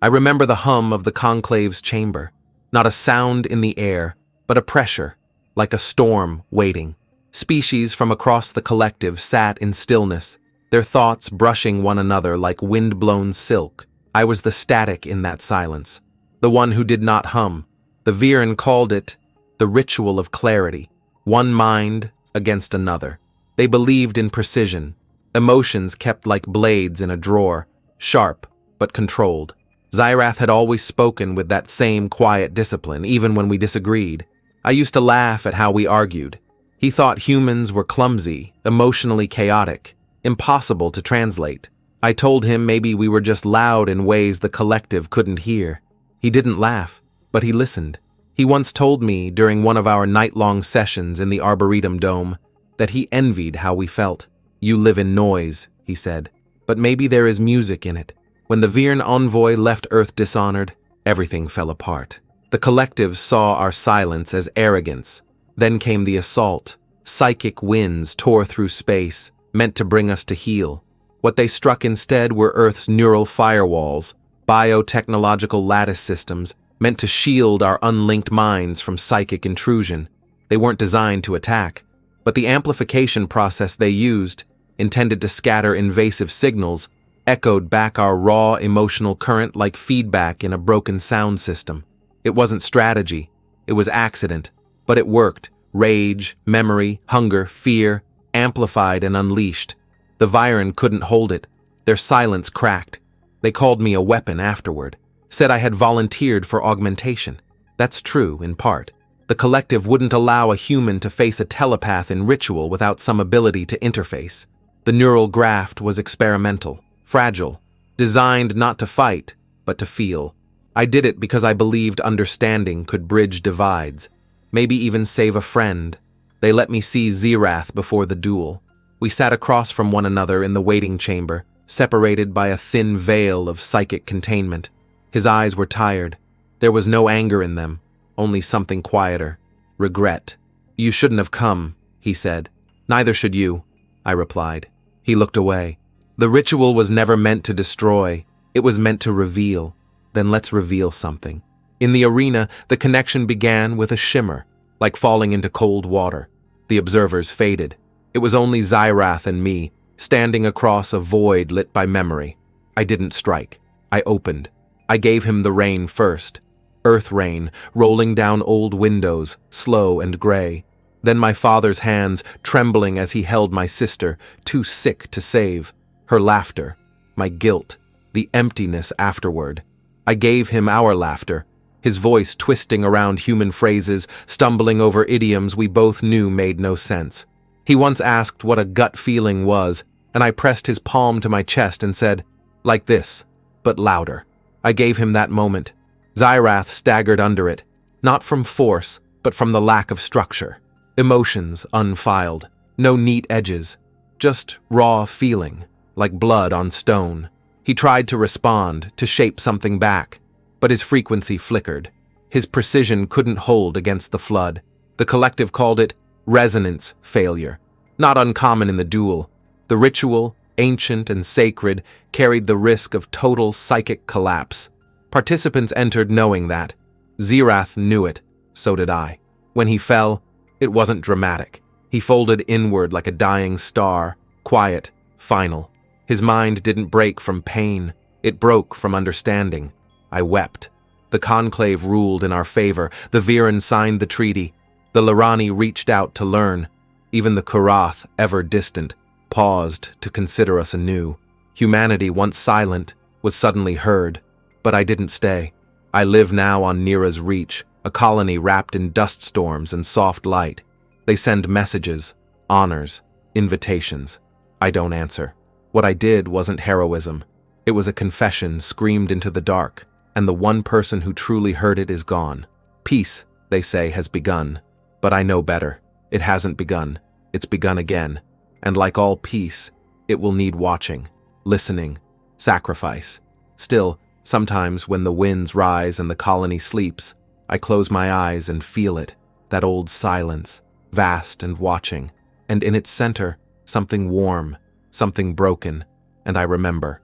I remember the hum of the conclave's chamber, not a sound in the air, but a pressure, like a storm waiting. Species from across the collective sat in stillness, their thoughts brushing one another like wind-blown silk. I was the static in that silence, the one who did not hum. The Viren called it the ritual of clarity, one mind against another. They believed in precision, emotions kept like blades in a drawer, sharp but controlled. Xyrath had always spoken with that same quiet discipline, even when we disagreed. I used to laugh at how we argued. He thought humans were clumsy, emotionally chaotic, impossible to translate. I told him maybe we were just loud in ways the collective couldn't hear. He didn't laugh, but he listened. He once told me during one of our night-long sessions in the Arboretum Dome that he envied how we felt. "You live in noise," he said, "but maybe there is music in it." When the Viren envoy left Earth dishonored, everything fell apart. The collective saw our silence as arrogance. Then came the assault. Psychic winds tore through space, meant to bring us to heel. What they struck instead were Earth's neural firewalls, biotechnological lattice systems, meant to shield our unlinked minds from psychic intrusion. They weren't designed to attack, but the amplification process they used, intended to scatter invasive signals, echoed back our raw emotional current like feedback in a broken sound system. It wasn't strategy, it was accident, but it worked. Rage, memory, hunger, fear, amplified and unleashed. The Viren couldn't hold it. Their silence cracked. They called me a weapon afterward, said I had volunteered for augmentation. That's true, in part. The collective wouldn't allow a human to face a telepath in ritual without some ability to interface. The neural graft was experimental, fragile, designed not to fight, but to feel. I did it because I believed understanding could bridge divides, maybe even save a friend. They let me see Xyrath before the duel. We sat across from one another in the waiting chamber, separated by a thin veil of psychic containment. His eyes were tired. There was no anger in them, only something quieter. Regret. "You shouldn't have come," he said. "Neither should you," I replied. He looked away. The ritual was never meant to destroy. It was meant to reveal. Then let's reveal something. In the arena, the connection began with a shimmer, like falling into cold water. The observers faded. It was only Xyrath and me, standing across a void lit by memory. I didn't strike. I opened. I gave him the rain first. Earth rain, rolling down old windows, slow and gray. Then my father's hands, trembling as he held my sister, too sick to save. Her laughter, my guilt, the emptiness afterward. I gave him our laughter, his voice twisting around human phrases, stumbling over idioms we both knew made no sense. He once asked what a gut feeling was, and I pressed his palm to my chest and said, "Like this, but louder." I gave him that moment. Xyrath staggered under it, not from force, but from the lack of structure. Emotions unfiled, no neat edges, just raw feeling, like blood on stone. He tried to respond, to shape something back, but his frequency flickered. His precision couldn't hold against the flood. The collective called it resonance failure. Not uncommon in the duel. The ritual, ancient and sacred, carried the risk of total psychic collapse. Participants entered knowing that. Xyrath knew it, so did I. When he fell, it wasn't dramatic. He folded inward like a dying star, quiet, final. His mind didn't break from pain, it broke from understanding. I wept. The conclave ruled in our favor, the Viren signed the treaty. The Lirani reached out to learn. Even the Kurath, ever distant, paused to consider us anew. Humanity, once silent, was suddenly heard. But I didn't stay. I live now on Nira's reach, a colony wrapped in dust storms and soft light. They send messages, honors, invitations. I don't answer. What I did wasn't heroism. It was a confession screamed into the dark, and the one person who truly heard it is gone. Peace, they say, has begun. But I know better. It hasn't begun. It's begun again. And like all peace, it will need watching, listening, sacrifice. Still, sometimes when the winds rise and the colony sleeps, I close my eyes and feel it, that old silence, vast and watching, and in its center, something warm, something broken, and I remember.